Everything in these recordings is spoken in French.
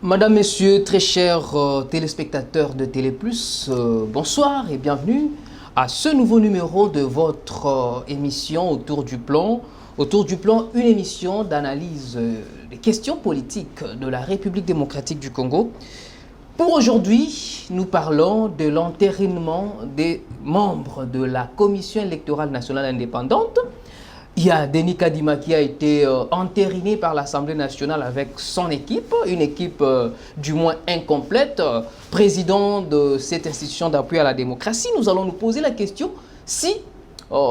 Madame, Messieurs, très chers téléspectateurs de Télé Plus, bonsoir et bienvenue à ce nouveau numéro de votre émission Autour du Plan. Autour du Plan, une émission d'analyse des questions politiques de la République démocratique du Congo. Pour aujourd'hui, nous parlons de l'entérinement des membres de la Commission électorale nationale indépendante. Il y a Denis Kadima qui a été entériné par l'Assemblée nationale avec son équipe, une équipe du moins incomplète, président de cette institution d'appui à la démocratie. Nous allons nous poser la question si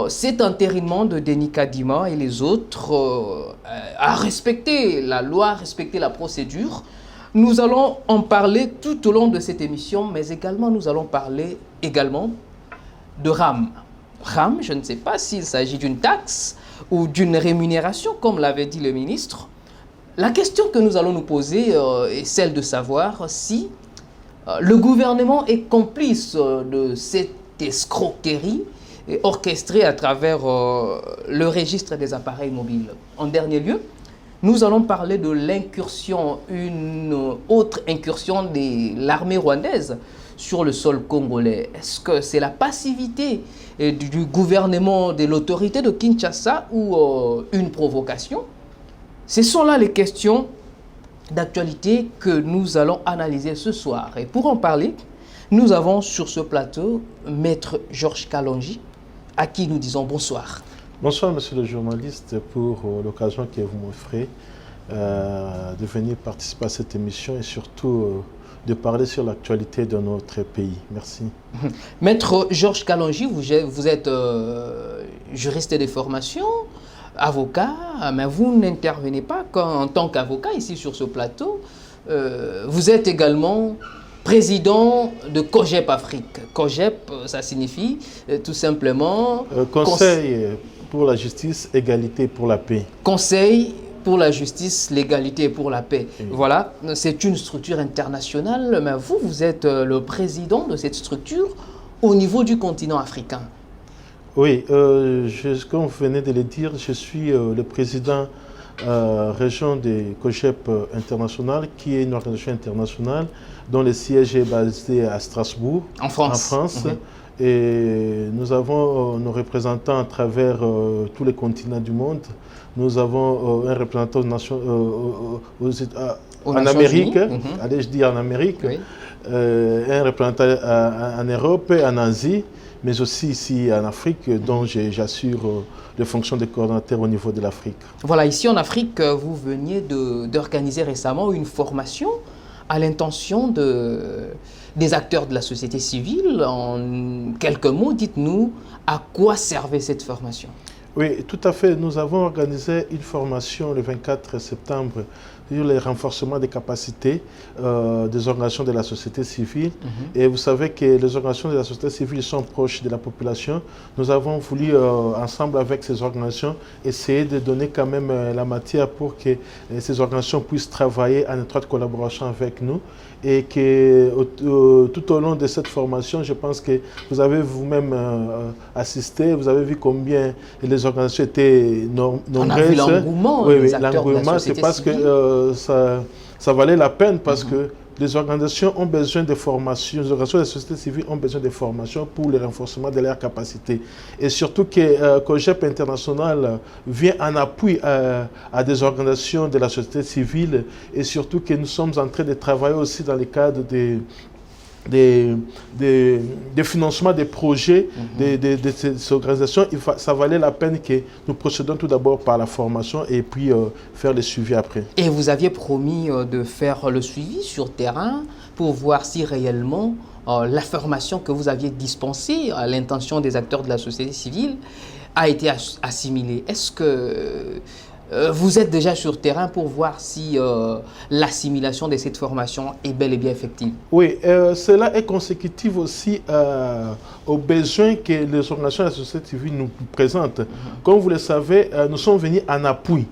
cet entérinement de Denis Kadima et les autres a respecté la loi, respecté la procédure. Nous allons en parler tout au long de cette émission, mais également nous allons parler de RAM. RAM, je ne sais pas s'il s'agit d'une taxe ou d'une rémunération, comme l'avait dit le ministre. La question que nous allons nous poser est celle de savoir si le gouvernement est complice de cette escroquerie orchestrée à travers le registre des appareils mobiles. En dernier lieu, nous allons parler de l'incursion, une autre incursion de l'armée rwandaise sur le sol congolais. Est-ce que c'est la passivité du gouvernement, de l'autorité de Kinshasa ou une provocation? Ce sont là les questions d'actualité que nous allons analyser ce soir. Et pour en parler, nous avons sur ce plateau Maître Georges Kalonji, à qui nous disons bonsoir. Bonsoir, monsieur le journaliste, pour l'occasion que vous m'offrez de venir participer à cette émission et surtout de parler sur l'actualité de notre pays. Merci. Maître Georges Kalonji, vous êtes juriste de formation, avocat, mais vous n'intervenez pas en tant qu'avocat ici sur ce plateau. Vous êtes également président de COGEP Afrique. COGEP, ça signifie tout simplement... Conseil pour la justice, égalité pour la paix. Conseil pour la justice, l'égalité et pour la paix. Oui. Voilà, c'est une structure internationale, mais vous êtes le président de cette structure au niveau du continent africain. Oui, comme vous venez de le dire, je suis le président région des COGEP International, qui est une organisation internationale dont le siège est basé à Strasbourg, en France. Et nous avons nos représentants à travers tous les continents du monde. Nous avons un représentant en Amérique, allez, je dis en Amérique, oui. Un représentant en Europe, en Asie, mais aussi ici en Afrique, dont j'assure les fonctions de coordonnateur au niveau de l'Afrique. Voilà, ici en Afrique, vous veniez d'organiser récemment une formation à l'intention des acteurs de la société civile. En quelques mots, dites-nous à quoi servait cette formation? Oui, tout à fait. Nous avons organisé une formation le 24 septembre sur le renforcement des capacités des organisations de la société civile. Et vous savez que les organisations de la société civile sont proches de la population. Nous avons voulu, ensemble avec ces organisations, essayer de donner quand même la matière pour que ces organisations puissent travailler en étroite collaboration avec nous. Et que tout au long de cette formation, je pense que vous avez vous-même assisté, vous avez vu combien les organisations étaient nombreuses. On a vu l'engouement des acteurs de la société c'est parce civile. Que ça valait la peine, parce que les organisations ont besoin de formation, les organisations de la société civile ont besoin de formation pour le renforcement de leurs capacités. Et surtout que COGEP International vient en appui à des organisations de la société civile, et surtout que nous sommes en train de travailler aussi dans le cadre des financements des projets de ces organisations. Ça valait la peine que nous procédons tout d'abord par la formation et puis faire le suivi après. Et vous aviez promis de faire le suivi sur terrain pour voir si réellement la formation que vous aviez dispensée à l'intention des acteurs de la société civile a été assimilée. Est-ce que vous êtes déjà sur terrain pour voir si l'assimilation de cette formation est bel et bien effective? Oui, cela est consécutif aussi aux besoins que les organisations de la société civile nous présentent. Comme vous le savez, nous sommes venus en appui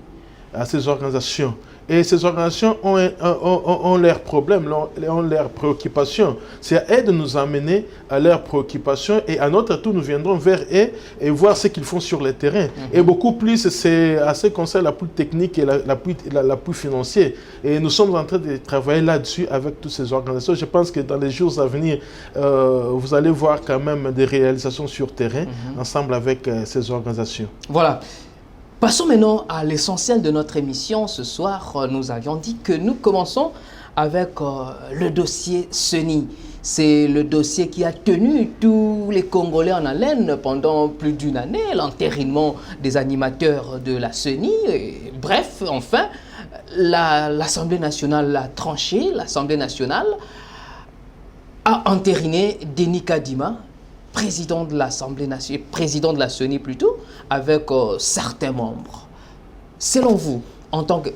à ces organisations. Et ces organisations ont leurs problèmes, ont leurs préoccupations. C'est à elles de nous amener à leurs préoccupations et à notre tour, nous viendrons vers eux et voir ce qu'ils font sur le terrain. Et beaucoup plus, c'est à ce qui concerne l'appui technique et l'appui financier. Et nous sommes en train de travailler là-dessus avec toutes ces organisations. Je pense que dans les jours à venir, vous allez voir quand même des réalisations sur terrain ensemble avec ces organisations. Voilà. Passons maintenant à l'essentiel de notre émission. Ce soir, nous avions dit que nous commençons avec le dossier CENI. C'est le dossier qui a tenu tous les Congolais en haleine pendant plus d'une année, l'entérinement des animateurs de la CENI. Et bref, enfin, l'Assemblée nationale a tranché, l'Assemblée nationale a entériné Denis Kadima, président de l'Assemblée nationale, président de la CENI plutôt, avec certains membres. Selon vous, en tant que...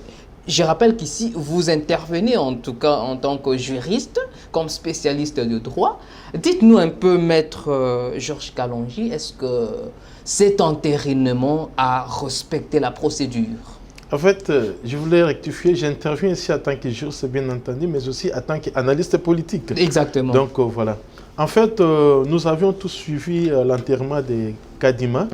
Je rappelle qu'ici, vous intervenez en tout cas en tant que juriste, comme spécialiste de droit. Dites-nous un peu, maître Georges Kalonji, est-ce que cet entérinement a respecté la procédure? En fait, je voulais rectifier, j'interviens ici en tant que juriste, bien entendu, mais aussi en tant qu'analyste politique. Exactement. Donc voilà. En fait, nous avions tous suivi l'enterrement de Kadima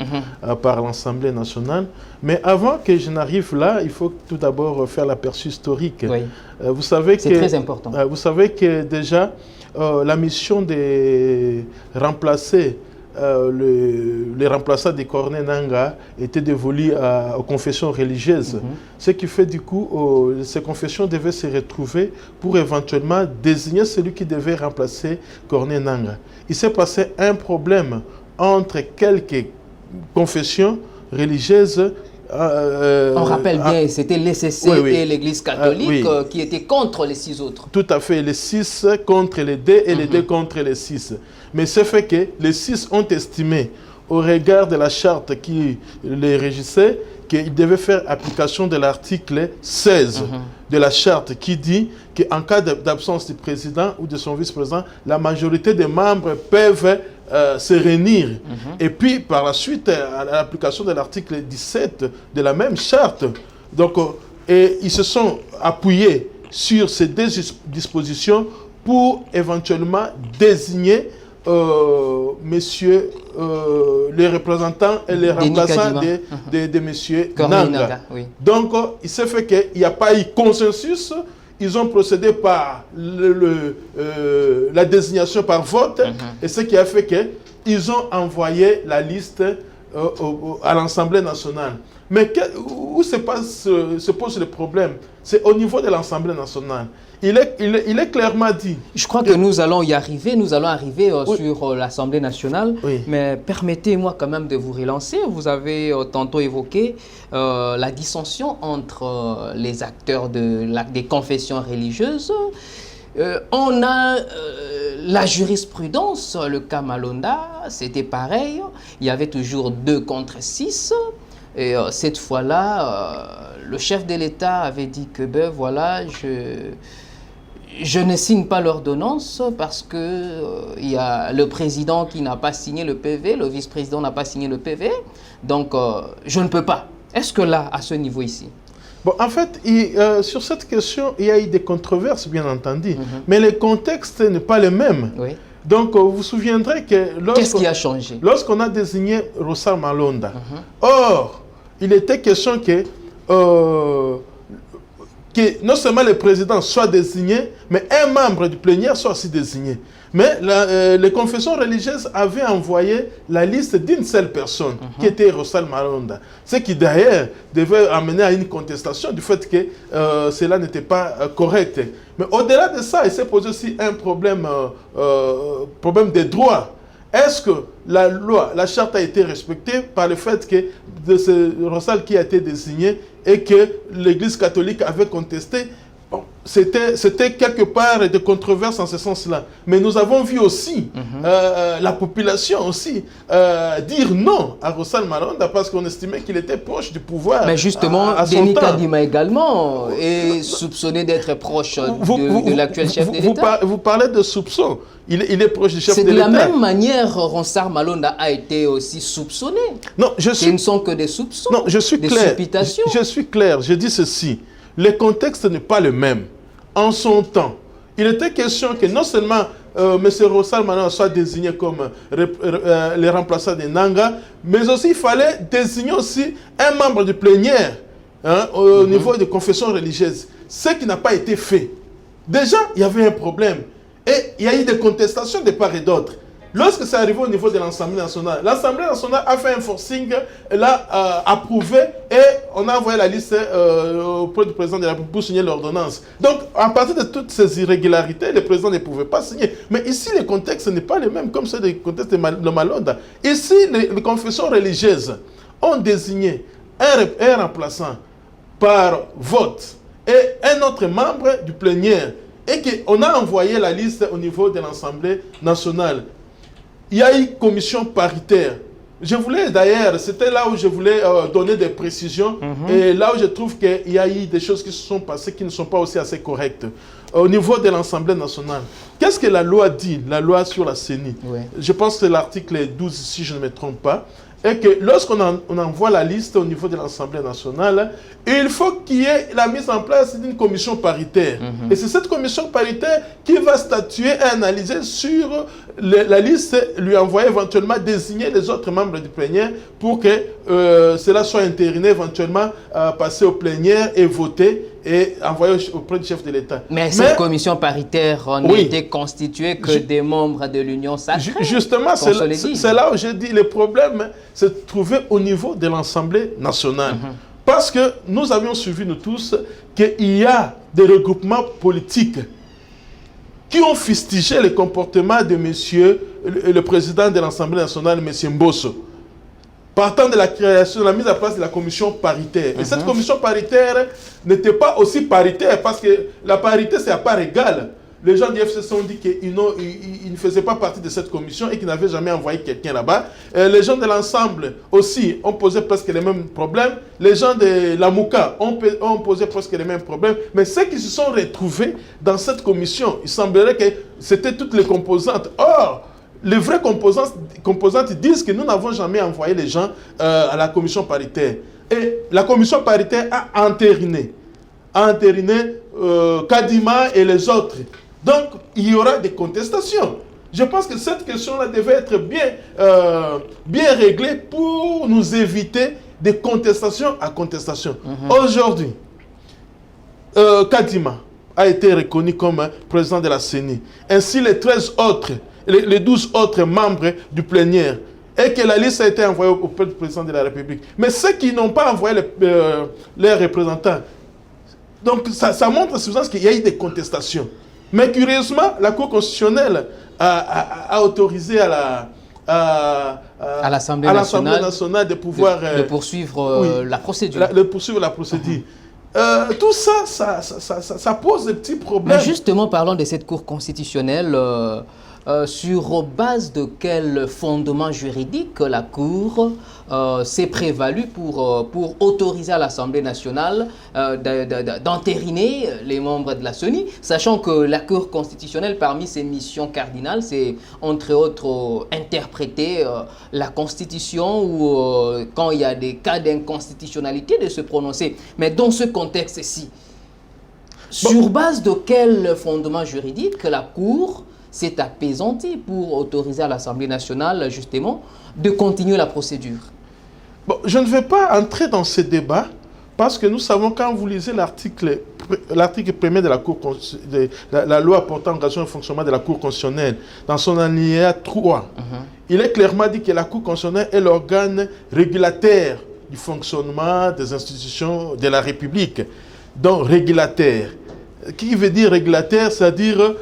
par l'Assemblée nationale. Mais avant que je n'arrive là, il faut tout d'abord faire l'aperçu historique. Oui. Vous savez que, c'est très important. Vous savez que déjà, la mission de remplacer les remplaçants de Corneille Nangaa étaient dévolus aux confessions religieuses. Ce qui fait du coup, ces confessions devaient se retrouver pour éventuellement désigner celui qui devait remplacer Corneille Nangaa. Il s'est passé un problème entre quelques confessions religieuses. On rappelle bien, c'était l'ECC et l'Église catholique qui étaient contre les 6 autres. Tout à fait, les 6 contre les 2 et les 2 contre les 6. Mais ce fait que les 6 ont estimé, au regard de la charte qui les régissait, qu'ils devaient faire application de l'article 16 de la charte qui dit qu'en cas d'absence du président ou de son vice-président, la majorité des membres peuvent se réunir. Et puis, par la suite, à l'application de l'article 17 de la même charte, donc, et ils se sont appuyés sur ces 2 dispositions pour éventuellement désigner messieurs, les représentants et les remplaçants de messieurs Nangaa. Donc, il s'est fait qu'il n'y a pas eu consensus. Ils ont procédé par la désignation par vote, et ce qui a fait qu'ils ont envoyé la liste à l'Assemblée nationale. Mais où se pose le problème? C'est au niveau de l'Assemblée nationale. Il est clairement dit. Je crois que nous allons y arriver. Nous allons arriver sur l'Assemblée nationale. Mais permettez-moi quand même de vous relancer. Vous avez tantôt évoqué la dissension entre les acteurs des confessions religieuses. On a la jurisprudence, le cas Malonda, c'était pareil. Il y avait toujours 2 contre 6. Et cette fois-là, le chef de l'État avait dit que ben voilà, je ne signe pas l'ordonnance parce que il y a le président qui n'a pas signé le PV, le vice-président n'a pas signé le PV, donc je ne peux pas. Est-ce que là, à ce niveau ici? Bon, en fait, sur cette question, il y a eu des controverses, bien entendu, mais le contexte n'est pas le même. Donc, vous vous souviendrez que... Qu'est-ce qui a changé? Lorsqu'on a désigné Rossal Malonda, or, il était question que non seulement le président soit désigné, mais un membre du plénière soit aussi désigné. Mais les confessions religieuses avaient envoyé la liste d'une seule personne, qui était Rossal Malonda. Ce qui d'ailleurs devait amener à une contestation du fait que cela n'était pas correct. Mais au-delà de ça, il s'est posé aussi un problème de droit. Est-ce que la loi, la charte a été respectée par le fait que de ce Rossal qui a été désigné et que l'Église catholique avait contesté? Bon, c'était quelque part de controverse en ce sens-là. Mais nous avons vu aussi la population aussi dire non à Rossal Malonda parce qu'on estimait qu'il était proche du pouvoir. Mais justement, Denis Kadima également est soupçonné d'être proche de l'actuel chef de l'État. Vous parlez de soupçon. Il est proche du chef de l'État. C'est de la même manière Rossal Malonda a été aussi soupçonné. Non, Ce ne sont que des soupçons. Non, je suis des clair. supputations. Je suis clair. Je dis ceci. le contexte n'est pas le même. En son temps, il était question que non seulement M. Rossal Mana soit désigné comme le remplaçant de Nanga, mais aussi il fallait désigner aussi un membre du plénière au niveau des confessions religieuses, ce qui n'a pas été fait. Déjà, il y avait un problème et il y a eu des contestations de part et d'autre. Lorsque c'est arrivé au niveau de l'Assemblée nationale a fait un forcing, l'a approuvé et on a envoyé la liste auprès du président de la République pour signer l'ordonnance. Donc, à partir de toutes ces irrégularités, le président ne pouvait pas signer. Mais ici, le contexte n'est pas le même comme celui du contexte de Malonda. Ici, les confessions religieuses ont désigné un remplaçant par vote et un autre membre du plénière et qu'on a envoyé la liste au niveau de l'Assemblée nationale. Il y a une commission paritaire. Je voulais d'ailleurs, c'était là où je voulais donner des précisions et là où je trouve qu'il y a eu des choses qui se sont passées qui ne sont pas aussi assez correctes. Au niveau de l'Assemblée nationale, qu'est-ce que la loi dit, la loi sur la CENI? Je pense que c'est l'article 12, si je ne me trompe pas, et que lorsqu'on envoie la liste au niveau de l'Assemblée nationale, il faut qu'il y ait la mise en place d'une commission paritaire. Et c'est cette commission paritaire qui va statuer et analyser sur la liste, lui envoyer éventuellement, désigner les autres membres du plénière pour que cela soit entériné, éventuellement passer au plénière et voter et envoyer auprès du chef de l'État. Mais cette commission paritaire n'était constituée que des membres de l'Union sacrée. Justement, c'est là où j'ai dit le problème se trouvait au niveau de l'Assemblée nationale. Parce que nous avions suivi, nous tous, qu'il y a des regroupements politiques qui ont fustigé le comportement de le président de l'Assemblée nationale, M. Mbosso, partant de la création, de la mise en place de la commission paritaire. Et cette commission paritaire n'était pas aussi paritaire parce que la parité, c'est à part égale. Les gens du FCC ont dit qu'ils ne faisaient pas partie de cette commission et qu'ils n'avaient jamais envoyé quelqu'un là-bas. Les gens de l'ensemble aussi ont posé presque les mêmes problèmes. Les gens de la Mouka ont posé presque les mêmes problèmes. Mais ceux qui se sont retrouvés dans cette commission, il semblerait que c'était toutes les composantes. Or, les vraies composantes disent que nous n'avons jamais envoyé les gens à la commission paritaire. Et la commission paritaire a entériné Kadima et les autres. Donc, il y aura des contestations. Je pense que cette question-là devait être bien réglée pour nous éviter de contestation à contestation. Aujourd'hui, Kadima a été reconnu comme président de la CENI. Ainsi, les 13 autres, les 12 autres membres du plénière, et que la liste a été envoyée auprès du président de la République. Mais ceux qui n'ont pas envoyé leurs représentants, donc ça montre suffisance qu'il y a eu des contestations. Mais curieusement, la Cour constitutionnelle a autorisé à l'Assemblée nationale de pouvoir de poursuivre la procédure. De poursuivre la procédure. Tout ça pose des petits problèmes. Mais justement, parlons de cette Cour constitutionnelle. Sur base de quel fondement juridique la Cour s'est prévalue pour autoriser à l'Assemblée nationale d'entériner les membres de la CENI, sachant que la Cour constitutionnelle, parmi ses missions cardinales, c'est entre autres interpréter la Constitution ou quand il y a des cas d'inconstitutionnalité de se prononcer. Mais dans ce contexte-ci, sur base de quel fondement juridique la Cour s'est apaisantie pour autoriser à l'Assemblée nationale, justement, de continuer la procédure? Bon, je ne vais pas entrer dans ce débat, parce que nous savons, quand vous lisez l'article 1er de la Cour, la loi portant engagement et fonctionnement de la Cour constitutionnelle, dans son alinéa 3, il est clairement dit que la Cour constitutionnelle est l'organe régulateur du fonctionnement des institutions de la République. Donc, régulateur. Qui veut dire régulateur, c'est-à-dire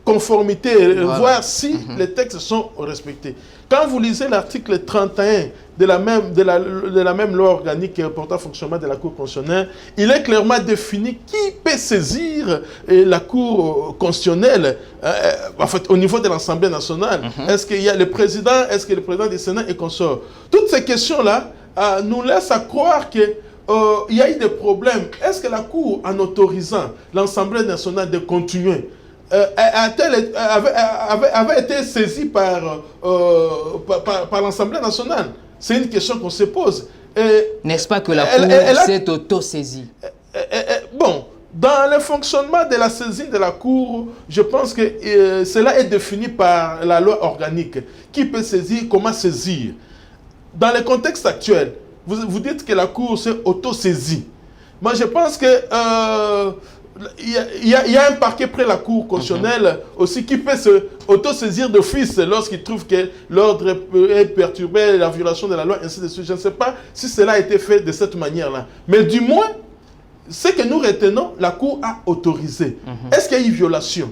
conformité, voir si les textes sont respectés. Quand vous lisez l'article 31 de la même loi organique portant fonctionnement de la Cour constitutionnelle, il est clairement défini qui peut saisir la Cour constitutionnelle en fait, au niveau de l'Assemblée nationale. Est-ce qu'il y a le président, est-ce que le président du Sénat est consort? Toutes ces questions-là nous laissent à croire que il y a eu des problèmes. Est-ce que la Cour, en autorisant l'Assemblée nationale de continuer, avait été saisie par l'Assemblée nationale? C'est une question qu'on se pose. N'est-ce pas que la Cour s'est auto-saisie? Bon, dans le fonctionnement de la saisine de la Cour, je pense que cela est défini par la loi organique. Qui peut saisir, comment saisir? Dans le contexte actuel, vous dites que la Cour s'est auto-saisie. Moi, je pense que il y a un parquet près la Cour constitutionnelle aussi qui peut se auto-saisir d'office lorsqu'il trouve que l'ordre est perturbé, la violation de la loi, ainsi de suite. Je ne sais pas si cela a été fait de cette manière-là. Mais du moins, ce que nous retenons, la Cour a autorisé. Est-ce qu'il y a eu violation?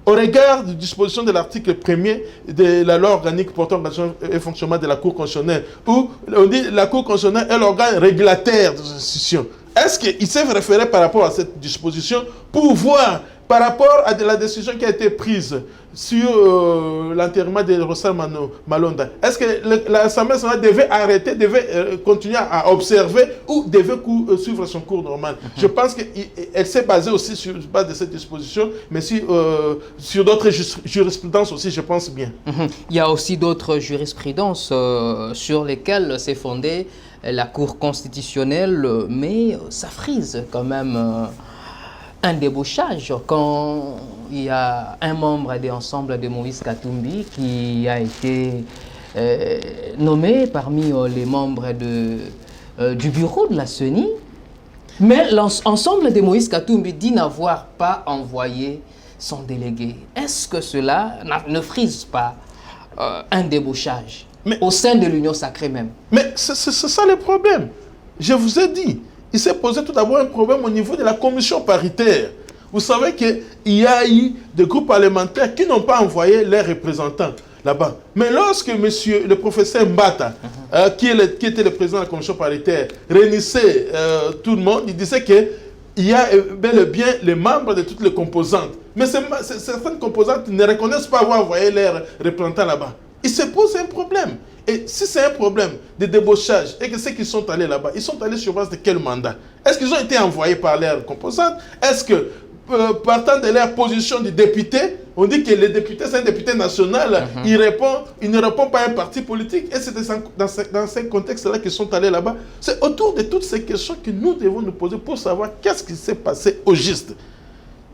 Au regard des dispositions de l'article 1er de la loi organique portant l'organisation et fonctionnement de la Cour constitutionnelle, où on dit que la Cour constitutionnelle est l'organe régulateur des institutions. Est-ce qu'il s'est référé par rapport à cette disposition pour voir, par rapport à la décision qui a été prise sur l'enterrement de Rossal Malonda, est-ce que l'Assemblée nationale devait arrêter, devait continuer à observer ou devait suivre son cours normal? Je pense qu'elle s'est basée aussi sur la base de cette disposition, mais sur d'autres jurisprudences aussi, je pense bien. Il y a aussi d'autres jurisprudences sur lesquelles s'est fondée la Cour constitutionnelle, mais ça frise quand même un débauchage quand il y a un membre de l'ensemble de Moïse Katumbi qui a été nommé parmi les membres du bureau de la CENI, mais l'ensemble de Moïse Katumbi dit n'avoir pas envoyé son délégué. Est-ce que cela ne frise pas un débauchage au sein de l'Union sacrée même? Mais c'est ça le problème. Je vous ai dit, il s'est posé tout d'abord un problème au niveau de la commission paritaire. Vous savez qu'il y a eu des groupes parlementaires qui n'ont pas envoyé leurs représentants là-bas. Mais lorsque le professeur Mbata, qui était le président de la commission paritaire, réunissait tout le monde, il disait qu'il y a bel et bien les membres de toutes les composantes. Mais certaines composantes ne reconnaissent pas avoir envoyé leurs représentants là-bas. Il se pose un problème. Et si c'est un problème de débauchage et que ceux qui sont allés là-bas, ils sont allés sur base de quel mandat? Est-ce qu'ils ont été envoyés par leurs composantes? Est-ce que, partant de leur position de député, on dit que le député, c'est un député national, il ne répond pas à un parti politique, et c'est dans ce contexte-là qu'ils sont allés là-bas. C'est autour de toutes ces questions que nous devons nous poser pour savoir qu'est-ce qui s'est passé au juste.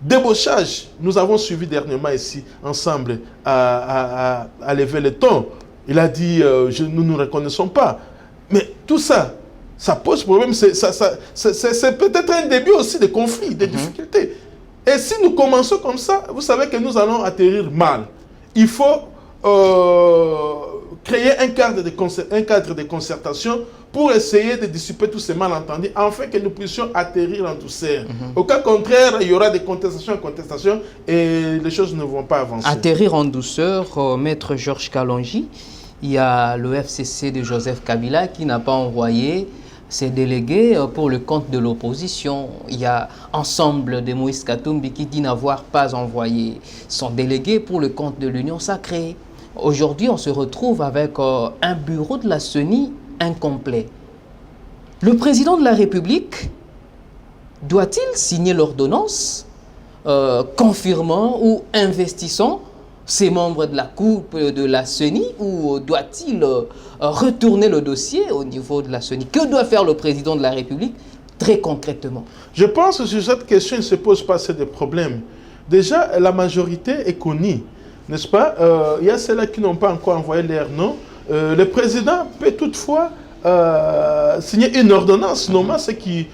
Débauchage, nous avons suivi dernièrement ici, ensemble, à lever le ton. Il a dit, nous ne reconnaissons pas. Mais tout ça, ça pose problème. C'est peut-être un début aussi de conflits, de difficultés. Et si nous commençons comme ça, vous savez que nous allons atterrir mal. Il faut créer un cadre de concertation pour essayer de dissiper tous ces malentendus, afin que nous puissions atterrir en douceur. Au cas contraire, il y aura des contestations et les choses ne vont pas avancer. Atterrir en douceur, Maître Georges Kalonji, il y a le FCC de Joseph Kabila qui n'a pas envoyé ses délégués pour le compte de l'opposition. Il y a Ensemble de Moïse Katumbi qui dit n'avoir pas envoyé son délégué pour le compte de l'Union sacrée. Aujourd'hui, on se retrouve avec un bureau de la CENI incomplet. Le président de la République doit-il signer l'ordonnance confirmant ou investissant ces membres de la Cour de la CENI, ou doit-il retourner le dossier au niveau de la CENI? Que doit faire le président de la République très concrètement? Je pense que sur cette question, il ne se pose pas assez de problèmes. Déjà, la majorité est connue, n'est-ce pas? Il y a ceux-là qui n'ont pas encore envoyé leur nom. Le président peut toutefois signer une ordonnance, nommant ceux qui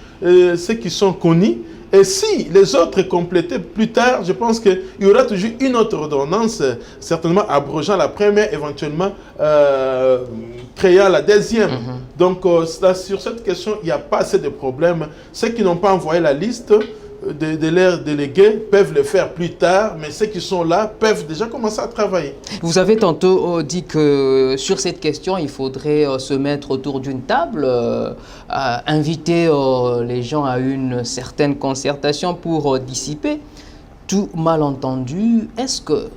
sont connus. Et si les autres complétaient plus tard, je pense qu'il y aura toujours une autre ordonnance, certainement abrogeant la première, éventuellement créant la deuxième. Donc, sur cette question, il n'y a pas assez de problèmes. Ceux qui n'ont pas envoyé la liste de leurs délégués peuvent le faire plus tard, mais ceux qui sont là peuvent déjà commencer à travailler. Vous avez tantôt dit que sur cette question, il faudrait se mettre autour d'une table, inviter les gens à une certaine concertation pour dissiper tout malentendu. Est-ce que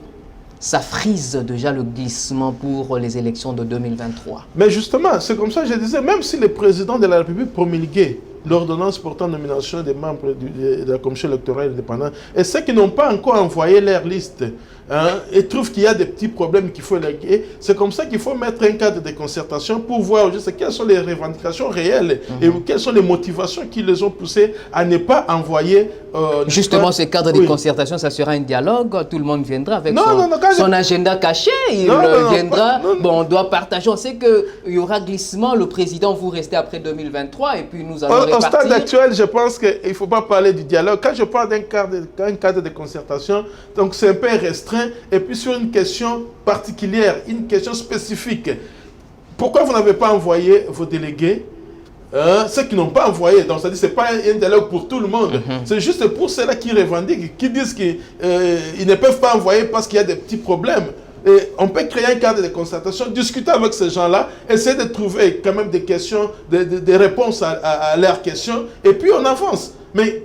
ça frise déjà le glissement pour les élections de 2023? Mais justement, c'est comme ça que je disais, même si le président de la République promulguait l'ordonnance portant nomination des membres de la commission électorale indépendante. Et ceux qui n'ont pas encore envoyé leur liste, et trouvent qu'il y a des petits problèmes qu'il faut régler, c'est comme ça qu'il faut mettre un cadre de concertation pour voir juste quelles sont les revendications réelles et quelles sont les motivations qui les ont poussés à ne pas envoyer... Justement, ce cadre de concertation, ça sera un dialogue, tout le monde viendra avec son agenda caché, il viendra, bon, on doit partager, on sait qu'il y aura glissement, le président vous restez après 2023 et puis nous allons répartir. Au stade actuel, je pense qu'il ne faut pas parler du dialogue. Quand je parle d'un cadre de concertation, donc c'est un peu restreint. Et puis sur une question particulière, une question spécifique. Pourquoi vous n'avez pas envoyé vos délégués, ceux qui n'ont pas envoyé? Donc c'est-à-dire que ce n'est pas un dialogue pour tout le monde. C'est juste pour ceux-là qui revendiquent, qui disent qu'ils ne peuvent pas envoyer parce qu'il y a des petits problèmes. Et on peut créer un cadre de concertation, discuter avec ces gens-là, essayer de trouver quand même des questions, des réponses à leurs questions, et puis on avance. Mais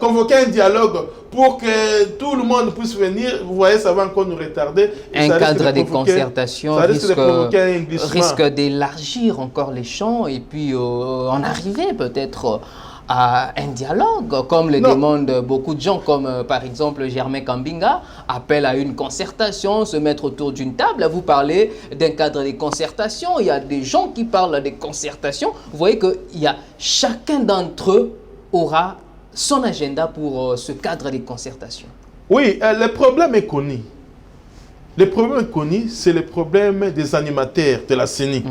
convoquer un dialogue pour que tout le monde puisse venir, vous voyez, ça va encore nous retarder. Un cadre de concertation risque d'élargir encore les champs et puis en arriver peut-être à un dialogue, comme le demandent beaucoup de gens, comme par exemple Germain Kambinga, appelle à une concertation, se mettre autour d'une table. Vous parlez d'un cadre de concertation, il y a des gens qui parlent de concertation. Vous voyez que chacun d'entre eux aura son agenda pour ce cadre de concertation. Oui, le problème est connu. Le problème est connu, c'est le problème des animateurs de la CENI.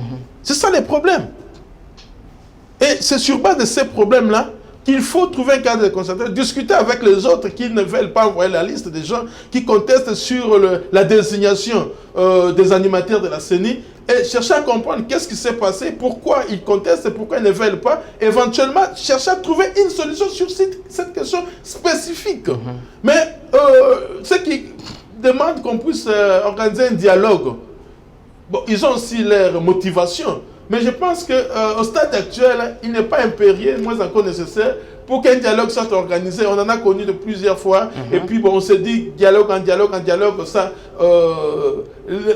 C'est ça le problème. Et c'est sur base de ces problèmes-là qu'il faut trouver un cadre de concertation, discuter avec les autres qui ne veulent pas envoyer la liste des gens qui contestent sur la désignation des animateurs de la CENI et chercher à comprendre qu'est-ce qui s'est passé, pourquoi ils contestent et pourquoi ils ne veulent pas. Éventuellement, chercher à trouver une solution sur cette question spécifique. Mais ceux qui demandent qu'on puisse organiser un dialogue, bon, ils ont aussi leur motivation. Mais je pense qu'au stade actuel, il n'est pas impérieux, moins encore nécessaire, pour qu'un dialogue soit organisé. On en a connu de plusieurs fois. Et puis, bon, on s'est dit, dialogue, ça,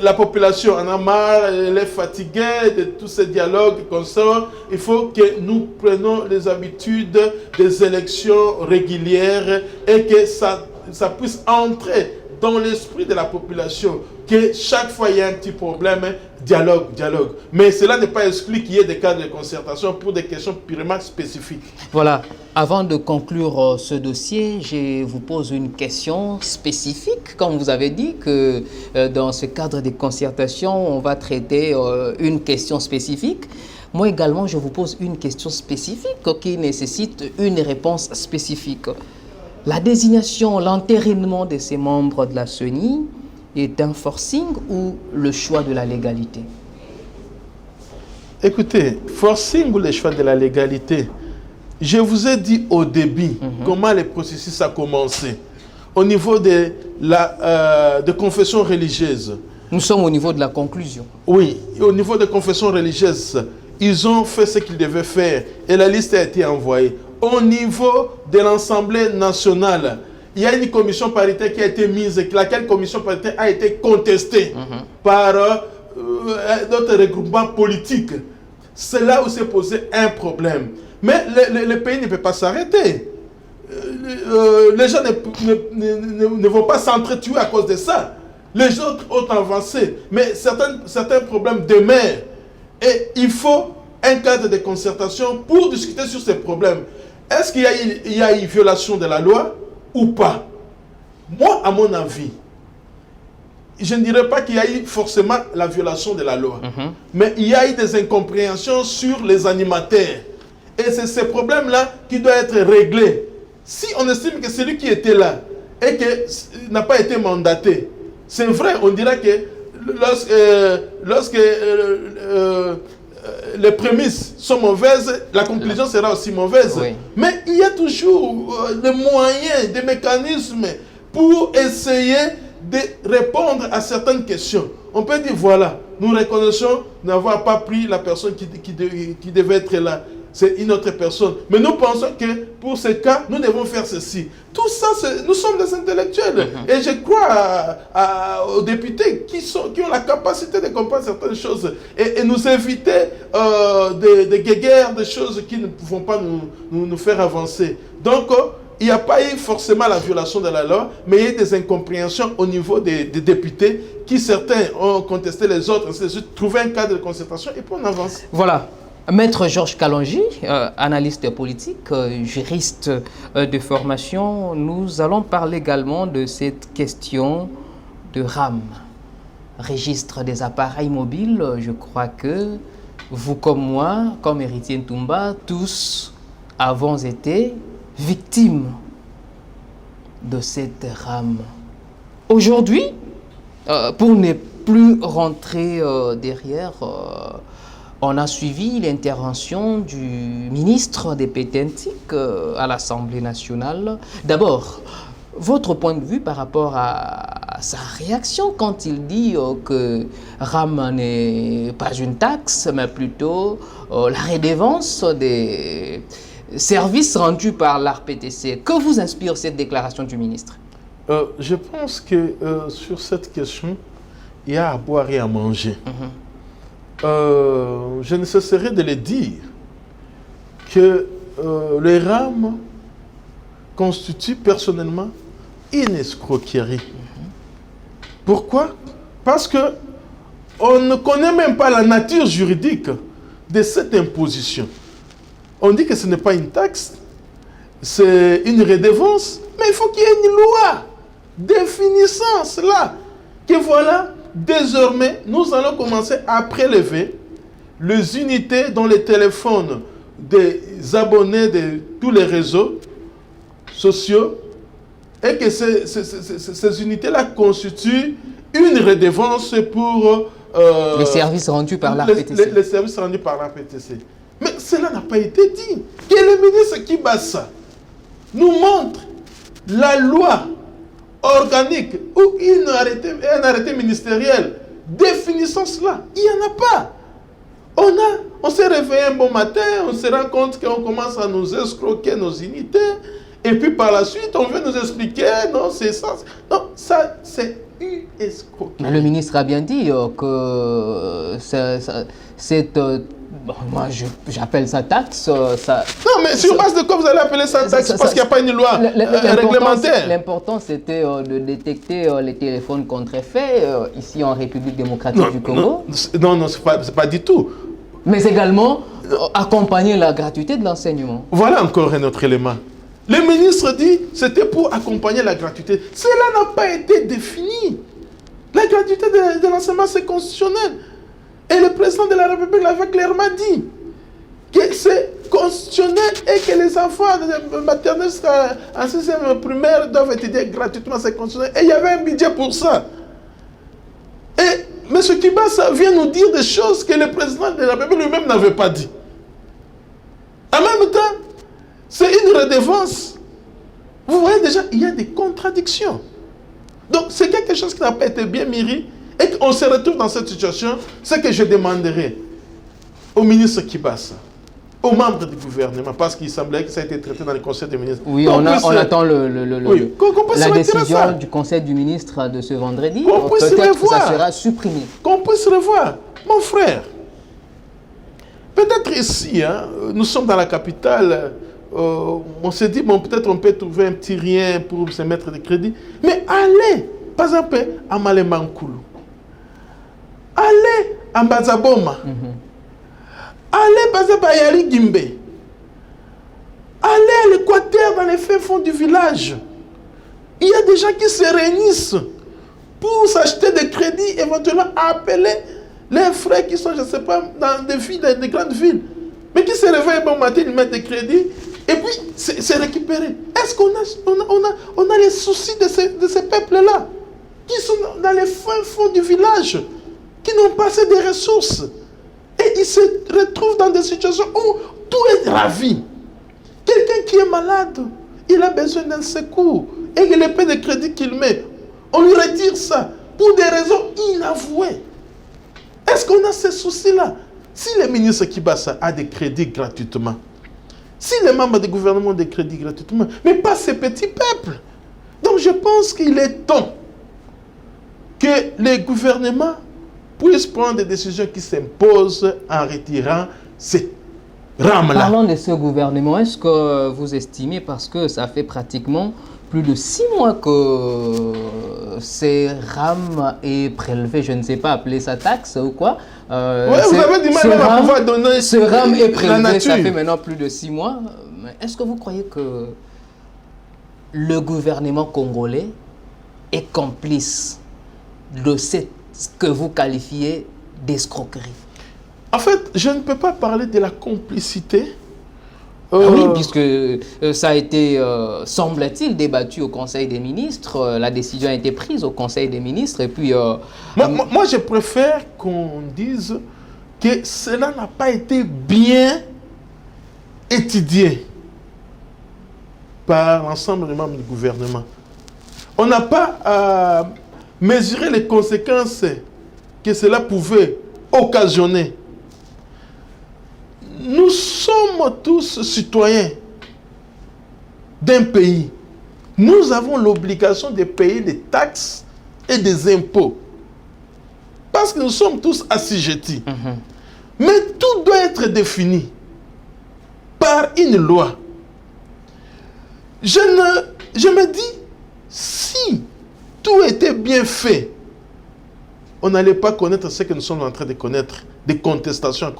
la population en a marre, elle est fatiguée de tous ces dialogues qu'on sort. Il faut que nous prenions les habitudes des élections régulières et que ça puisse entrer dans l'esprit de la population, que chaque fois il y a un petit problème, dialogue. Mais cela n'est pas exclu qu'il y ait des cadres de concertation pour des questions purement spécifiques. Voilà. Avant de conclure ce dossier, je vous pose une question spécifique. Comme vous avez dit que dans ce cadre de concertation, on va traiter une question spécifique. Moi également, je vous pose une question spécifique qui nécessite une réponse spécifique. La désignation, l'entérinement de ces membres de la CENI est un forcing ou le choix de la légalité? Écoutez, forcing ou le choix de la légalité, je vous ai dit au début comment le processus a commencé. Au niveau de confession religieuse. Nous sommes au niveau de la conclusion. Oui, au niveau de confession religieuse, ils ont fait ce qu'ils devaient faire et la liste a été envoyée. Au niveau de l'Assemblée nationale, il y a une commission paritaire qui a été mise, laquelle commission paritaire a été contestée par d'autres regroupements politiques. C'est là où s'est posé un problème. Mais le pays ne peut pas s'arrêter. Les gens ne vont pas s'entretuer à cause de ça. Les autres ont avancé, mais certains problèmes demeurent. Et il faut un cadre de concertation pour discuter sur ces problèmes. Est-ce qu'il y a eu violation de la loi ou pas? Moi, à mon avis, je ne dirais pas qu'il y a eu forcément la violation de la loi. Mais il y a eu des incompréhensions sur les animateurs. Et c'est ces problèmes-là qui doivent être réglés. Si on estime que celui qui était là et qui n'a pas été mandaté, c'est vrai, on dirait que lorsque les prémices sont mauvaises, la conclusion sera aussi mauvaise. Oui. Mais il y a toujours des moyens, des mécanismes pour essayer de répondre à certaines questions. On peut dire, voilà, nous reconnaissons n'avoir pas pris la personne qui devait être là. c'est une autre personne. Mais nous pensons que pour ce cas, nous devons faire ceci. Tout ça, nous sommes des intellectuels. Et je crois aux députés qui ont la capacité de comprendre certaines choses et nous éviter des guéguerres, des choses qui ne vont pas nous faire avancer. Donc, il n'y a pas eu forcément la violation de la loi, mais il y a eu des incompréhensions au niveau des députés qui, certains, ont contesté les autres, ainsi de suite, trouver un cadre de concertation et puis on avance. Voilà. Maître Georges Kalonji, analyste politique, juriste de formation, nous allons parler également de cette question de RAM, registre des appareils mobiles. Je crois que vous comme moi, comme Héritier Ntoumba, tous avons été victimes de cette RAM. Aujourd'hui, pour ne plus rentrer derrière, on a suivi l'intervention du ministre des Pétentique à l'Assemblée nationale. D'abord, votre point de vue par rapport à sa réaction quand il dit que RAM n'est pas une taxe, mais plutôt la redevance des services rendus par l'ARPTC. Que vous inspire cette déclaration du ministre? Je pense que sur cette question, il y a à boire et à manger. Je ne cesserai de le dire que les RAM constituent personnellement une escroquerie. Pourquoi? Parce que on ne connaît même pas la nature juridique de cette imposition. On dit que ce n'est pas une taxe, c'est une redevance, mais il faut qu'il y ait une loi définissant cela. Que voilà, désormais, nous allons commencer à prélever les unités dans les téléphones des abonnés de tous les réseaux sociaux et que ces unités-là constituent une redevance pour les services rendus par l'ARPTC. Les services rendus par l'ARPTC. Mais cela n'a pas été dit. Que le ministre Kibassa nous montre la loi organique ou un arrêté ministériel définissant cela. Il n'y en a pas. On s'est réveillé un bon matin, on se rend compte qu'on commence à nous escroquer nos unités, et puis par la suite, on veut nous expliquer, non, c'est ça. Non, ça, c'est une escroquerie. Le ministre a bien dit que cette... moi, j'appelle ça taxe. Non, mais sur base de quoi vous allez appeler ça taxe? Parce qu'il n'y a pas une loi réglementaire. L'important, c'était de détecter les téléphones contrefaits ici en République démocratique du Congo. Non, c'est pas du tout. Mais également accompagner la gratuité de l'enseignement. Voilà encore un autre élément. Le ministre dit que c'était pour accompagner la gratuité. Cela n'a pas été défini. La gratuité de l'enseignement, c'est constitutionnel. Et le président de la République l'avait clairement dit que c'est constitutionnel et que les enfants de maternelle en 6e primaire doivent étudier gratuitement, c'est constitutionnel. Et il y avait un budget pour ça. Et M. Kibassa vient nous dire des choses que le président de la République lui-même n'avait pas dit. En même temps, c'est une redevance. Vous voyez déjà, il y a des contradictions. Donc, c'est quelque chose qui n'a pas été bien mûri. Et qu'on se retrouve dans cette situation, ce que je demanderai au ministre Kibassa, aux membres du gouvernement, parce qu'il semblait que ça a été traité dans le Conseil des ministres. Oui, on attend la décision du Conseil du ministre de ce vendredi. Peut-être que ça sera supprimé. Qu'on puisse revoir. Mon frère, peut-être ici, nous sommes dans la capitale, on s'est dit, bon, peut-être on peut trouver un petit rien pour se mettre de crédit, mais allez, par exemple, à Malemankulu. Allez à Mbazaboma. Allez par exemple à Yali Gimbe. Allez à l'Équateur dans les fins fonds du village. Il y a des gens qui se réunissent pour s'acheter des crédits, éventuellement appeler les frères qui sont, je ne sais pas, dans des villes, des grandes villes, mais qui se réveillent bon matin, ils mettent des crédits, et puis c'est récupéré. Est-ce qu'on a les soucis de ces peuples-là, qui sont dans les fins fonds du village, qui n'ont pas assez de ressources. Et ils se retrouvent dans des situations où tout est ravi. Quelqu'un qui est malade, il a besoin d'un secours. Et le peu de crédit qu'il met, on lui retire ça pour des raisons inavouées. Est-ce qu'on a ces soucis-là? Si le ministre Kibasa a des crédits gratuitement, si les membres du gouvernement ont des crédits gratuitement, mais pas ces petits peuples. Donc je pense qu'il est temps que les gouvernements puissent prendre des décisions qui s'imposent en retirant ces rames-là. Parlons de ce gouvernement. Est-ce que vous estimez, parce que ça fait pratiquement plus de 6 mois que ces rames est prélevé, je ne sais pas appeler ça taxe ou quoi. Vous avez du mal à pouvoir donner ce rame est prélevé, ça fait maintenant plus de 6 mois. Est-ce que vous croyez que le gouvernement congolais est complice de ce que vous qualifiez d'escroquerie? En fait, je ne peux pas parler de la complicité. Oui, puisque ça a été, semble-t-il, débattu au Conseil des ministres. La décision a été prise au Conseil des ministres. Et puis, moi, je préfère qu'on dise que cela n'a pas été bien étudié par l'ensemble des membres du gouvernement. On n'a pas mesuré les conséquences que cela pouvait occasionner. Nous sommes tous citoyens d'un pays. Nous avons l'obligation de payer des taxes et des impôts. Parce que nous sommes tous assujettis. Mais tout doit être défini par une loi. Je me dis, si tout était bien fait, on n'allait pas connaître ce que nous sommes en train de connaître. Des contestations,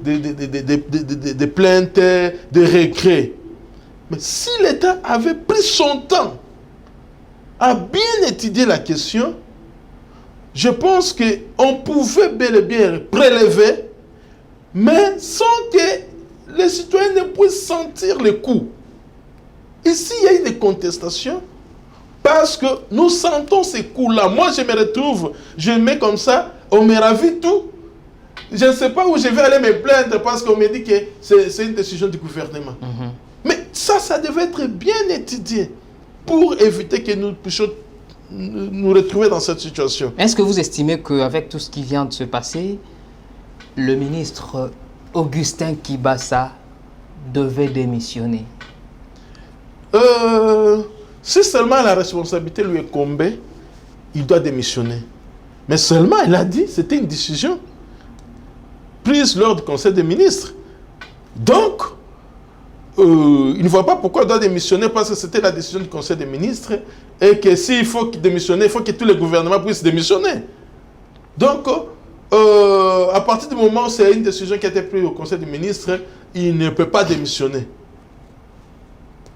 des plaintes, des regrets. Mais si l'État avait pris son temps à bien étudier la question, je pense qu'on pouvait bel et bien prélever, mais sans que les citoyens ne puissent sentir le coup. Ici, il y a eu des contestations parce que nous sentons ces coups-là. Moi, je me retrouve, je mets comme ça, on me ravit tout. Je ne sais pas où je vais aller me plaindre parce qu'on me dit que c'est une décision du gouvernement. Mais ça devait être bien étudié pour éviter que nous puissions nous retrouver dans cette situation. Est-ce que vous estimez qu'avec tout ce qui vient de se passer, le ministre Augustin Kibasa devait démissionner? Si seulement la responsabilité lui est incombée, il doit démissionner. Mais seulement, il a dit, c'était une décision prise lors du Conseil des ministres. Donc, il ne voit pas pourquoi il doit démissionner parce que c'était la décision du Conseil des ministres et que s'il faut démissionner, il faut que tous les gouvernements puissent démissionner. Donc, à partir du moment où c'est une décision qui a été prise au Conseil des ministres, il ne peut pas démissionner.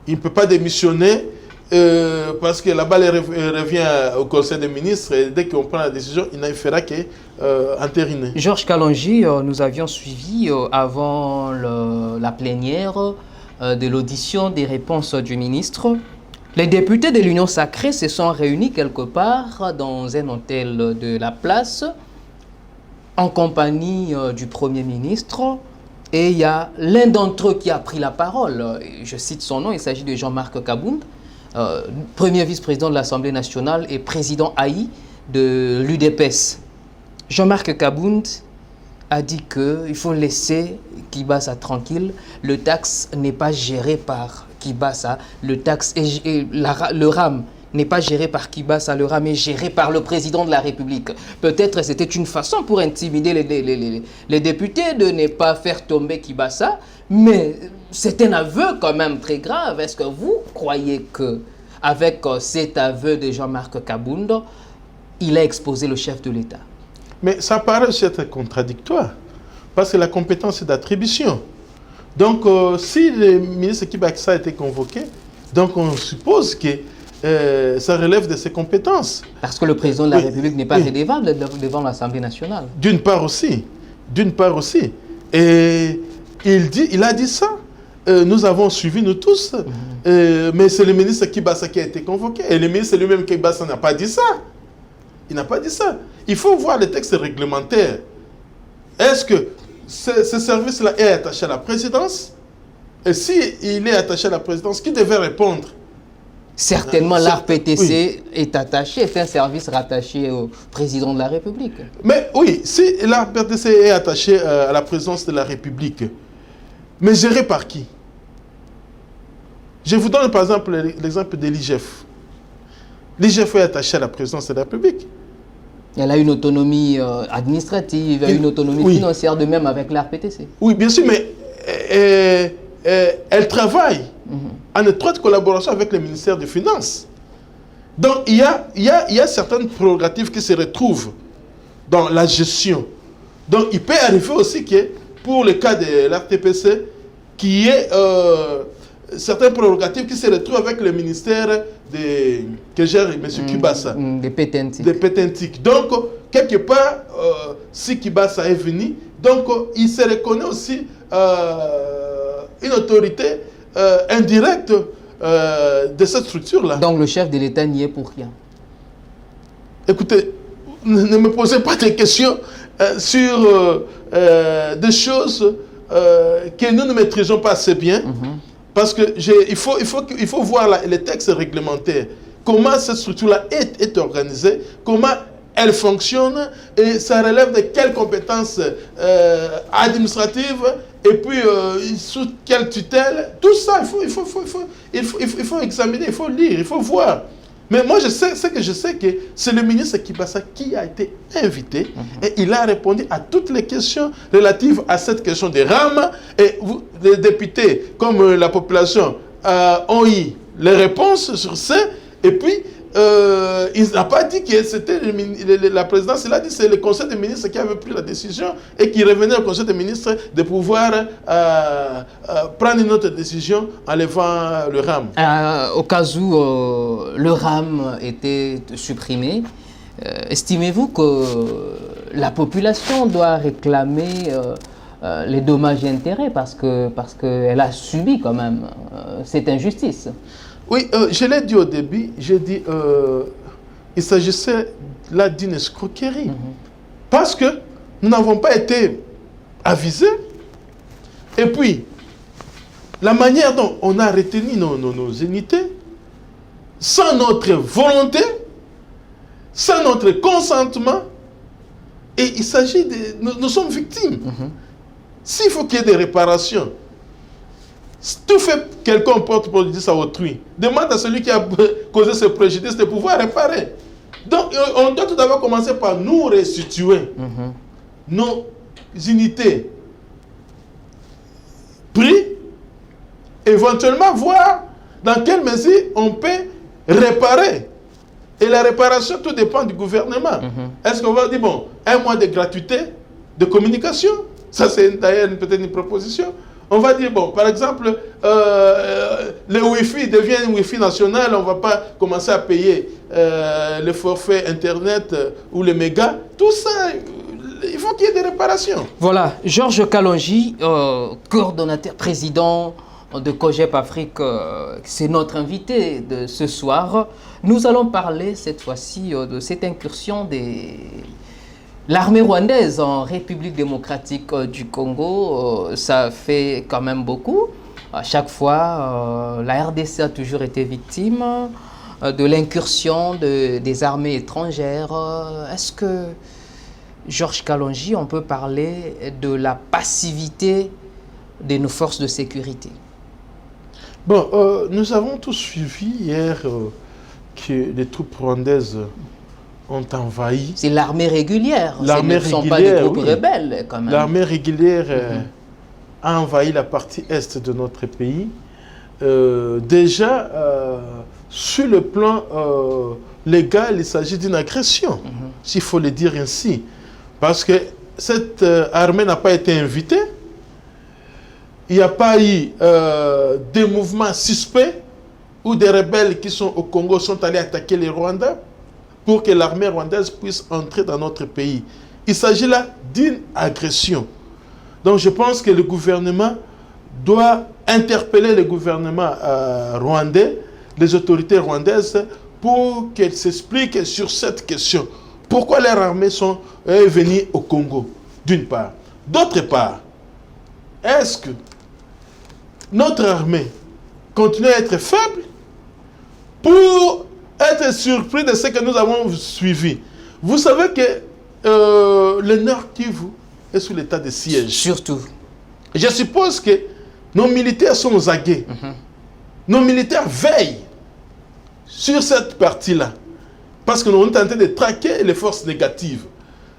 Il ne peut pas démissionner parce que la balle revient au Conseil des ministres et dès qu'on prend la décision, il ne fera qu'entériner. Georges Kalonji, nous avions suivi avant la plénière de l'audition des réponses du ministre. Les députés de l'Union sacrée se sont réunis quelque part dans un hôtel de la place en compagnie du Premier ministre. Et il y a l'un d'entre eux qui a pris la parole. Je cite son nom, il s'agit de Jean-Marc Kabound, premier vice-président de l'Assemblée nationale et président AI de l'UDPS. Jean-Marc Kabound a dit qu'il faut laisser Kibasa tranquille. Le taxe n'est pas géré par Kibasa. Le RAM n'est pas géré par Kibasa. Le RAM est géré par le président de la République. Peut-être c'était une façon pour intimider les députés de ne pas faire tomber Kibasa. Mais c'est un aveu quand même très grave. Est-ce que vous croyez qu'avec cet aveu de Jean-Marc Kabound, il a exposé le chef de l'État? Mais ça paraît aussi être contradictoire, parce que la compétence est d'attribution. Donc, si le ministre Kibasa a été convoqué, donc on suppose que ça relève de ses compétences. Parce que le président de la République n'est pas redevable devant l'Assemblée nationale. D'une part aussi. Et il a dit ça. Nous avons suivi, nous tous. Mais c'est le ministre Kibasa qui a été convoqué. Et le ministre lui-même, Kibasa, n'a pas dit ça. Il n'a pas dit ça. Il faut voir les textes réglementaires. Est-ce que ce service-là est attaché à la présidence? Et s'il est attaché à la présidence, qui devait répondre? Certainement, l'ARPTC est attaché, est un service rattaché au président de la République. Mais oui, si l'ARPTC est attaché à la présidence de la République, mais géré par qui? Je vous donne par exemple l'exemple de l'IGF. L'IGF est attaché à la présidence de la République. Elle a une autonomie administrative, une autonomie financière, de même avec l'ARPTC. Oui, bien sûr, mais elle travaille en étroite collaboration avec le ministère des Finances. Donc, il y a certaines prérogatives qui se retrouvent dans la gestion. Donc, il peut arriver aussi que, pour le cas de l'ARPTC, qu'il y ait certaines prérogatives qui se retrouvent avec le ministère que gère M. Kibasa. Des Pétentik. Des Pétentik. Donc, quelque part, si Kibasa est venu, donc il se reconnaît aussi une autorité indirecte de cette structure-là. Donc le chef de l'État n'y est pour rien. Écoutez, ne me posez pas des questions sur des choses que nous ne maîtrisons pas assez bien. Parce que il faut voir les textes réglementaires, comment cette structure-là est organisée, comment elle fonctionne, et ça relève de quelles compétences administratives, et puis sous quelle tutelle. Tout ça, il faut examiner, il faut lire, il faut voir. Mais moi, je sais que c'est le ministre Kibasa qui a été invité et il a répondu à toutes les questions relatives à cette question des rames. Et vous, les députés, comme la population, ont eu les réponses sur ça. Et puis, il n'a pas dit que c'était la présidence, il a dit que c'est le conseil des ministres qui avait pris la décision et qui revenait au conseil des ministres de pouvoir prendre une autre décision en levant le RAM. Au cas où le RAM était supprimé, estimez-vous que la population doit réclamer les dommages et intérêts parce qu'elle a subi quand même cette injustice? Oui, je l'ai dit au début, j'ai dit il s'agissait là d'une escroquerie. Parce que nous n'avons pas été avisés. Et puis, la manière dont on a retenu nos unités, sans notre volonté, sans notre consentement, et il s'agit de... Nous sommes victimes. S'il faut qu'il y ait des réparations, tout fait quelqu'un porte préjudice à autrui. Demande à celui qui a causé ce préjudice de pouvoir réparer. Donc, on doit tout d'abord commencer par nous restituer nos unités. Puis, éventuellement voir dans quelle mesure on peut réparer. Et la réparation, tout dépend du gouvernement. Est-ce qu'on va dire, bon, 1 mois de gratuité de communication? Ça, c'est d'ailleurs peut-être une proposition. On va dire, bon, par exemple, le Wi-Fi devient un Wi-Fi national, on ne va pas commencer à payer le forfait Internet ou les mégas. Tout ça, il faut qu'il y ait des réparations. Voilà, Georges Kalonji, coordonnateur, président de COGEP Afrique, c'est notre invité de ce soir. Nous allons parler cette fois-ci de cette incursion des... L'armée rwandaise en République démocratique du Congo, ça fait quand même beaucoup. À chaque fois, la RDC a toujours été victime de l'incursion des armées étrangères. Est-ce que, Georges Kalonji, on peut parler de la passivité de nos forces de sécurité? Bon, nous avons tous suivi hier que les troupes rwandaises ont envahi. C'est l'armée régulière. L'armée régulière, ne sont pas des groupes rebelles, quand même. L'armée régulière a envahi la partie est de notre pays. Déjà, sur le plan légal, il s'agit d'une agression, s'il faut le dire ainsi. Parce que cette armée n'a pas été invitée. Il n'y a pas eu des mouvements suspects où des rebelles qui sont au Congo sont allés attaquer les Rwandais pour que l'armée rwandaise puisse entrer dans notre pays. Il s'agit là d'une agression. Donc je pense que le gouvernement doit interpeller le gouvernement rwandais, les autorités rwandaises, pour qu'elles s'expliquent sur cette question. Pourquoi leurs armées sont venues au Congo, d'une part. D'autre part, est-ce que notre armée continue à être faible pour être surpris de ce que nous avons suivi. Vous savez que le Nord Kivu est sous l'état de siège. Surtout. Je suppose que nos militaires sont aux aguets. Nos militaires veillent sur cette partie-là. Parce que nous sommes en train de traquer les forces négatives.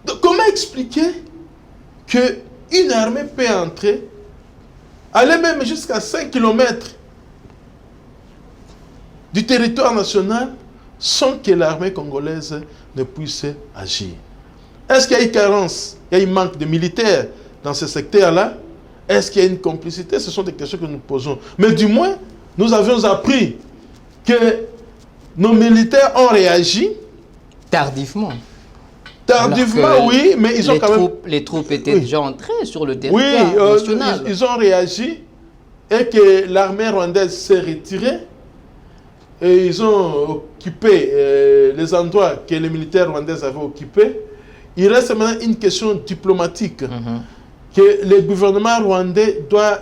Donc, comment expliquer qu'une armée peut entrer, aller même jusqu'à 5 km du territoire national sans que l'armée congolaise ne puisse agir? Est-ce qu'il y a une carence, il y a un manque de militaires dans ce secteur-là? Est-ce qu'il y a une complicité? Ce sont des questions que nous posons. Mais du moins, nous avions appris que nos militaires ont réagi. Tardivement. Tardivement, oui, mais ils ont quand même... Les troupes étaient déjà entrées sur le territoire national. Ils ont réagi et que l'armée rwandaise s'est retirée. Et ils ont occupé les endroits que les militaires rwandais avaient occupés. Il reste maintenant une question diplomatique. Que le gouvernement rwandais doit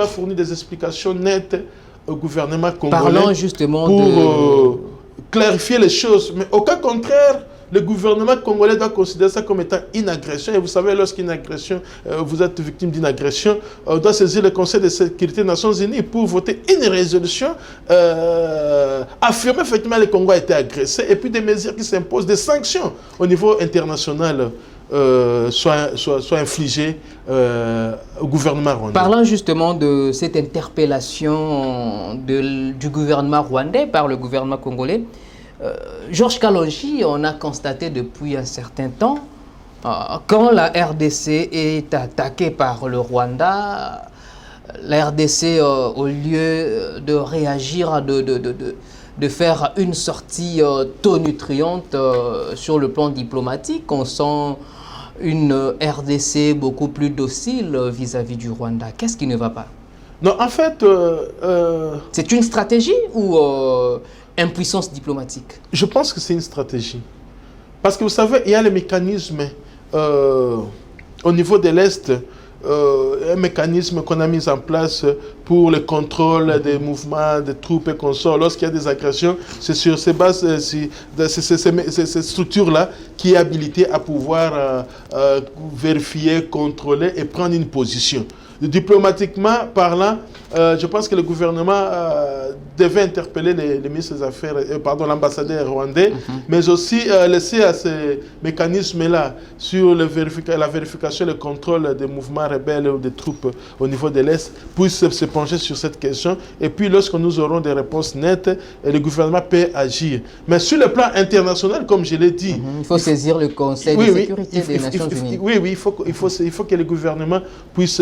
fournir des explications nettes au gouvernement congolais. Parlons justement pour clarifier les choses. Mais au cas contraire, le gouvernement congolais doit considérer ça comme étant une agression. Et vous savez, lorsqu'une agression, vous êtes victime d'une agression, on doit saisir le Conseil de sécurité des Nations Unies pour voter une résolution affirmant effectivement que le Congo a été agressé et puis des mesures qui s'imposent, des sanctions au niveau international soient infligées au gouvernement rwandais. Parlant justement de cette interpellation du gouvernement rwandais par le gouvernement congolais, Georges Kalonji, on a constaté depuis un certain temps, quand la RDC est attaquée par le Rwanda, la RDC, au lieu de réagir, de faire une sortie tonitruante sur le plan diplomatique, on sent une RDC beaucoup plus docile vis-à-vis du Rwanda. Qu'est-ce qui ne va pas? Non, en fait... c'est une stratégie ou impuissance diplomatique? Je pense que c'est une stratégie. Parce que vous savez, il y a les mécanismes au niveau de l'Est, un mécanisme qu'on a mis en place pour le contrôle des mouvements des troupes et consorts. Lorsqu'il y a des agressions, c'est sur ces bases, ces structures-là qui est habilitée à pouvoir vérifier, contrôler et prendre une position. Diplomatiquement parlant, je pense que le gouvernement devait interpeller les ministres des Affaires, l'ambassadeur rwandais, mais aussi laisser à ces mécanismes-là sur la vérification et le contrôle des mouvements rebelles ou des troupes au niveau de l'Est, puissent se pencher sur cette question. Et puis, lorsque nous aurons des réponses nettes, le gouvernement peut agir. Mais sur le plan international, comme je l'ai dit... il faut saisir le Conseil de sécurité des Nations Unies. Oui, il faut que le gouvernement puisse...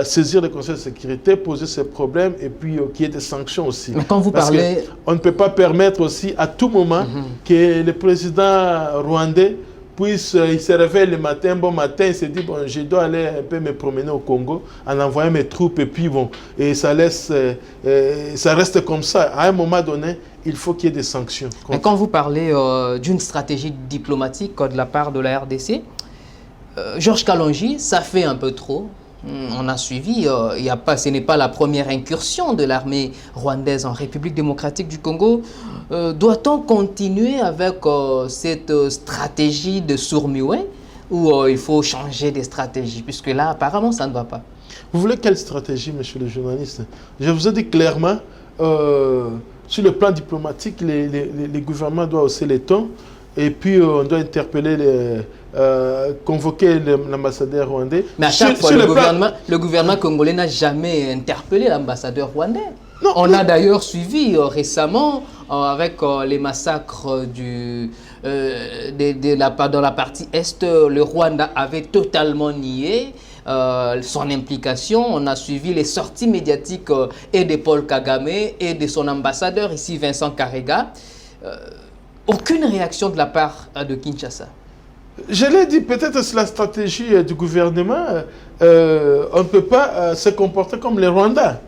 saisir le Conseil de sécurité, poser ses problèmes et puis qu'il y ait des sanctions aussi. Mais quand vous parlez... On ne peut pas permettre aussi à tout moment que le président rwandais puisse, il se réveille le matin, bon matin, il se dit, bon, je dois aller un peu me promener au Congo en envoyant mes troupes et puis bon, et ça reste comme ça. À un moment donné, il faut qu'il y ait des sanctions. Mais quand vous parlez d'une stratégie diplomatique de la part de la RDC, Georges Kalonji, ça fait un peu trop. On a suivi, ce n'est pas la première incursion de l'armée rwandaise en République démocratique du Congo. Doit-on continuer avec cette stratégie de sourd-muet ou il faut changer de stratégie? Puisque là, apparemment, ça ne va pas. Vous voulez quelle stratégie, monsieur le journaliste? Je vous ai dit clairement, sur le plan diplomatique, les gouvernements doivent hausser les tons. Et puis, on doit interpeller, convoquer l'ambassadeur rwandais. Mais à chaque fois, le gouvernement congolais n'a jamais interpellé l'ambassadeur rwandais. Non, on a d'ailleurs suivi récemment, avec les massacres dans la partie Est, le Rwanda avait totalement nié son implication. On a suivi les sorties médiatiques et de Paul Kagame et de son ambassadeur ici, Vincent Karega. Aucune réaction de la part de Kinshasa. Je l'ai dit, peut-être c'est la stratégie du gouvernement. On ne peut pas se comporter comme les Rwandais.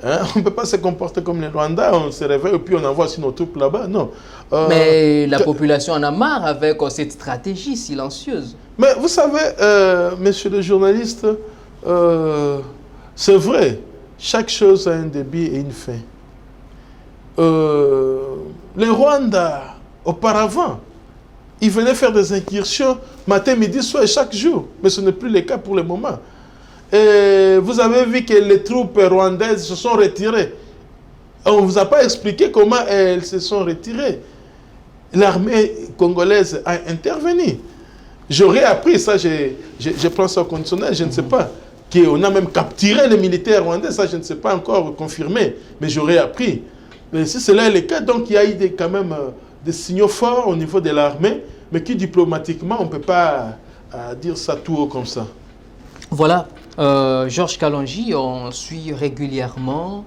Hein? On ne peut pas se comporter comme les Rwandais. On se réveille et puis on envoie aussi nos troupes là-bas. Non. Mais la population en a marre avec cette stratégie silencieuse. Mais vous savez, monsieur le journaliste, c'est vrai. Chaque chose a un début et une fin. le Rwanda, auparavant, ils venaient faire des incursions matin, midi, soir et chaque jour. Mais ce n'est plus le cas pour le moment. Et vous avez vu que les troupes rwandaises se sont retirées. On ne vous a pas expliqué comment elles se sont retirées. L'armée congolaise a intervenu. J'aurais appris, ça je prends ça au conditionnel, je ne sais pas, qu'on a même capturé les militaires rwandais, ça je ne sais pas encore confirmé, mais j'aurais appris. Mais si cela est le cas, donc il y a eu quand même des signaux forts au niveau de l'armée, mais qui diplomatiquement, on ne peut pas dire ça tout haut comme ça. Voilà, Georges Kalonji, on suit régulièrement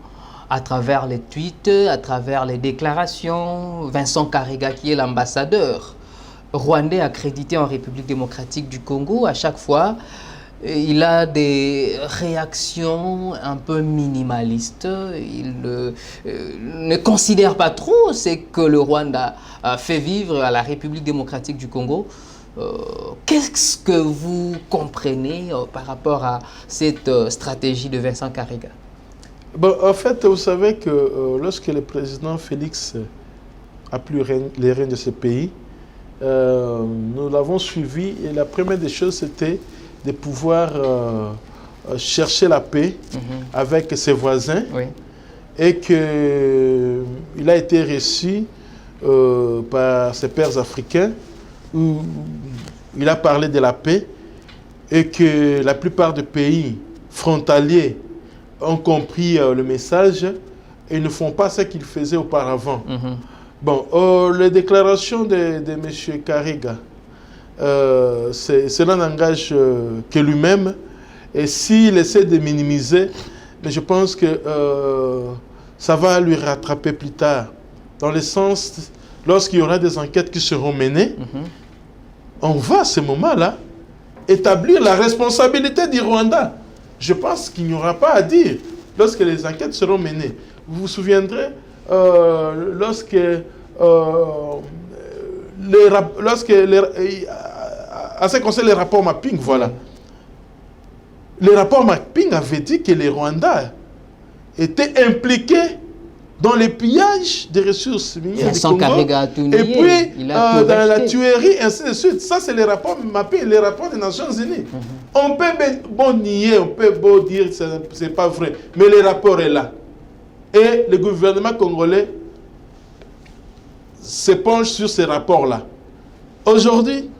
à travers les tweets, à travers les déclarations, Vincent Karega qui est l'ambassadeur rwandais accrédité en République démocratique du Congo. À chaque fois, il a des réactions un peu minimalistes. Il ne considère pas trop ce que le Rwanda a fait vivre à la République démocratique du Congo. Qu'est-ce que vous comprenez par rapport à cette stratégie de Vincent Karega? Bon, en fait, vous savez que lorsque le président Félix a pris les rênes de ce pays, nous l'avons suivi et la première des choses, c'était de pouvoir chercher la paix avec ses voisins, oui, et qu'il a été reçu par ses pairs africains où il a parlé de la paix et que la plupart des pays frontaliers ont compris le message et ne font pas ce qu'ils faisaient auparavant. Bon, les déclarations de M. Karega, cela n'engage que lui-même. Et s'il essaie de minimiser, mais je pense que ça va lui rattraper plus tard. Dans le sens, lorsqu'il y aura des enquêtes qui seront menées, on va à ce moment-là établir la responsabilité du Rwanda. Je pense qu'il n'y aura pas à dire lorsque les enquêtes seront menées. Vous vous souviendrez, lorsque à ce qui concerne les rapports mapping, voilà. Le rapport mapping avait dit que les Rwandais étaient impliqués dans le pillage des ressources minières du Congo, et puis dans la tuerie, ainsi de suite. Ça, c'est les rapports mapping, les rapports des Nations Unies. On peut bon nier, on peut bon dire que ce n'est pas vrai, mais le rapport est là. Et le gouvernement congolais se penche sur ces rapports-là. Aujourd'hui,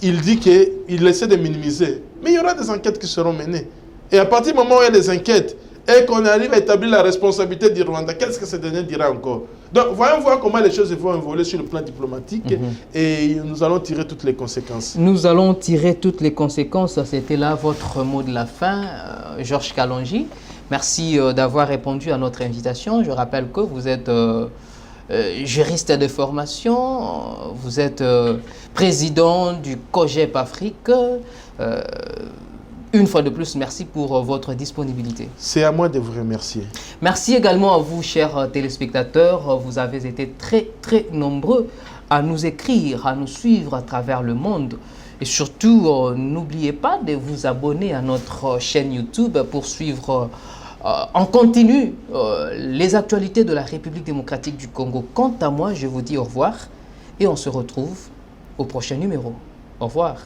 il dit qu'il essaie de minimiser. Mais il y aura des enquêtes qui seront menées. Et à partir du moment où il y a des enquêtes et qu'on arrive à établir la responsabilité du Rwanda, qu'est-ce que ce dernier dira encore? Donc, voyons voir comment les choses vont évoluer sur le plan diplomatique et nous allons tirer toutes les conséquences. Nous allons tirer toutes les conséquences. C'était là votre mot de la fin, Georges Kalonji. Merci d'avoir répondu à notre invitation. Je rappelle que vous êtes juriste de formation, vous êtes président du COGEP Afrique. Une fois de plus, merci pour votre disponibilité. C'est à moi de vous remercier. Merci également à vous, chers téléspectateurs. Vous avez été très nombreux à nous écrire, à nous suivre à travers le monde. Et surtout, n'oubliez pas de vous abonner à notre chaîne YouTube pour suivre en continu les actualités de la République démocratique du Congo. Quant à moi, je vous dis au revoir et on se retrouve au prochain numéro. Au revoir.